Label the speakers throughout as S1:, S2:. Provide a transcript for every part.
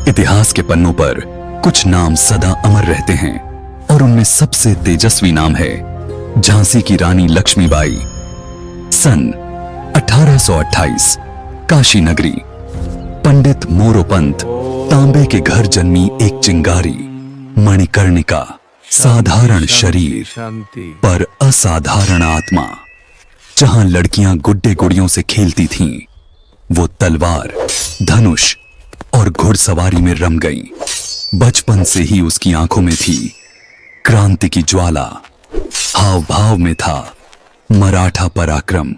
S1: इतिहास के पन्नों पर कुछ नाम सदा अमर रहते हैं और उनमें सबसे तेजस्वी नाम है झांसी की रानी लक्ष्मीबाई। सन 1828 काशी नगरी, पंडित मोरोपंत तांबे के घर जन्मी एक चिंगारी, मणिकर्णिका, साधारण शरीर पर असाधारण आत्मा। जहां लड़कियां गुड्डे गुड़ियों से खेलती थीं, वो तलवार, धनुष और घुड़सवारी में रम गई। बचपन से ही उसकी आंखों में थी क्रांति की ज्वाला, हाव भाव में था मराठा पराक्रम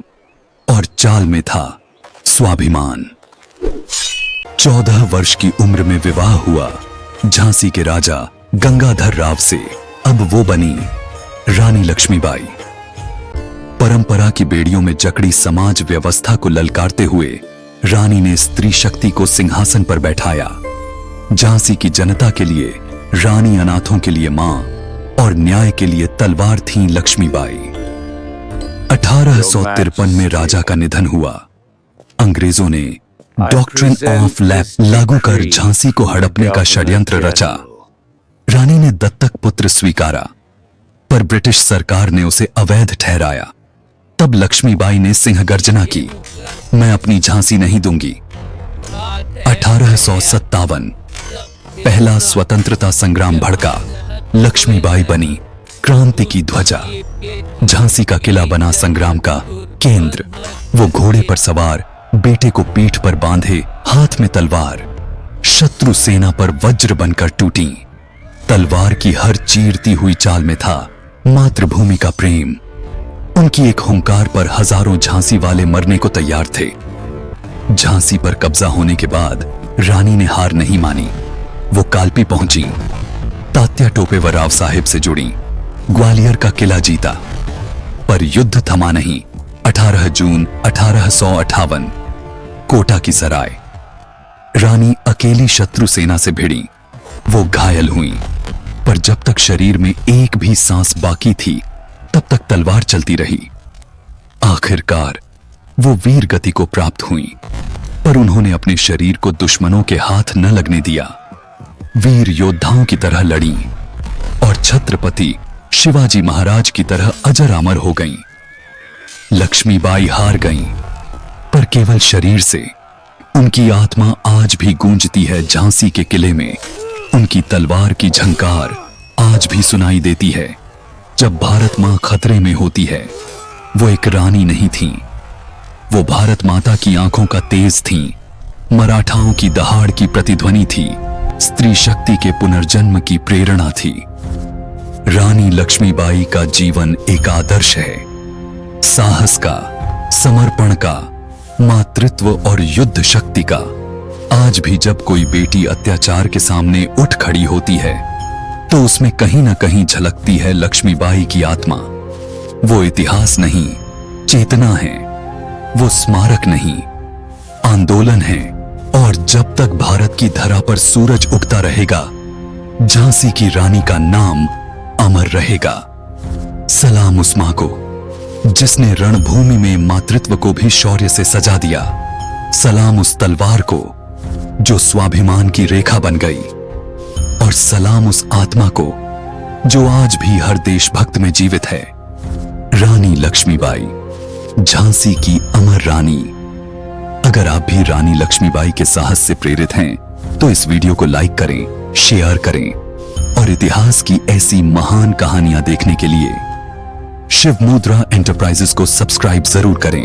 S1: और चाल में था स्वाभिमान। 14 वर्ष की उम्र में विवाह हुआ झांसी के राजा गंगाधर राव से। अब वो बनी रानी लक्ष्मीबाई। परंपरा की बेड़ियों में जकड़ी समाज व्यवस्था को ललकारते हुए रानी ने स्त्री शक्ति को सिंहासन पर बैठाया। झांसी की जनता के लिए रानी, अनाथों के लिए मां और न्याय के लिए तलवार थीं लक्ष्मीबाई। 1853 में राजा का निधन हुआ। अंग्रेजों ने डॉक्ट्रिन ऑफ लैप लागू कर झांसी को हड़पने का षड्यंत्र रचा। रानी ने दत्तक पुत्र स्वीकारा, पर ब्रिटिश सरकार ने उसे अवैध ठहराया। तब लक्ष्मीबाई ने सिंह गर्जना की, मैं अपनी झांसी नहीं दूंगी। 1857 पहला स्वतंत्रता संग्राम भड़का। लक्ष्मीबाई बनी क्रांति की ध्वजा। झांसी का किला बना संग्राम का केंद्र। वो घोड़े पर सवार, बेटे को पीठ पर बांधे, हाथ में तलवार, शत्रु सेना पर वज्र बनकर टूटी। तलवार की हर चीरती हुई चाल में था मातृभूमि का प्रेम। उनकी एक हुंकार पर हजारों झांसी वाले मरने को तैयार थे। झांसी पर कब्जा होने के बाद रानी ने हार नहीं मानी। वो कालपी पहुंची, तात्या टोपेवर राव साहिब से जुड़ी, ग्वालियर का किला जीता, पर युद्ध थमा नहीं। 18 जून 1858 कोटा की सराय। रानी अकेली शत्रु सेना से भिड़ी। वो घायल हुई, पर जब तक शरीर में एक भी सांस बाकी थी तब तक तलवार चलती रही। आखिरकार वो वीर गति को प्राप्त हुई, पर उन्होंने अपने शरीर को दुश्मनों के हाथ न लगने दिया। वीर योद्धाओं की तरह लड़ी और छत्रपति शिवाजी महाराज की तरह अजर अमर हो गईं। लक्ष्मीबाई हार गईं, पर केवल शरीर से। उनकी आत्मा आज भी गूंजती है झांसी के किले में। उनकी तलवार की झंकार आज भी सुनाई देती है जब भारत मां खतरे में होती है। वो एक रानी नहीं थी, वो भारत माता की आंखों का तेज थी, मराठाओं की दहाड़ की प्रतिध्वनि थी, स्त्री शक्ति के पुनर्जन्म की प्रेरणा थी। रानी लक्ष्मीबाई का जीवन एक आदर्श है, साहस का, समर्पण का, मातृत्व और युद्ध शक्ति का। आज भी जब कोई बेटी अत्याचार के सामने उठ खड़ी होती है तो उसमें कहीं ना कहीं झलकती है लक्ष्मीबाई की आत्मा। वो इतिहास नहीं, चेतना है। वो स्मारक नहीं, आंदोलन है। और जब तक भारत की धरा पर सूरज उगता रहेगा, झांसी की रानी का नाम अमर रहेगा। सलाम उस मां को जिसने रणभूमि में मातृत्व को भी शौर्य से सजा दिया। सलाम उस तलवार को जो स्वाभिमान की रेखा बन गई। और सलाम उस आत्मा को जो आज भी हर देशभक्त में जीवित है। रानी लक्ष्मीबाई, झांसी की अमर रानी। अगर आप भी रानी लक्ष्मीबाई के साहस से प्रेरित हैं तो इस वीडियो को लाइक करें, शेयर करें और इतिहास की ऐसी महान कहानियां देखने के लिए शिव मुद्रा एंटरप्राइजेस को सब्सक्राइब जरूर करें।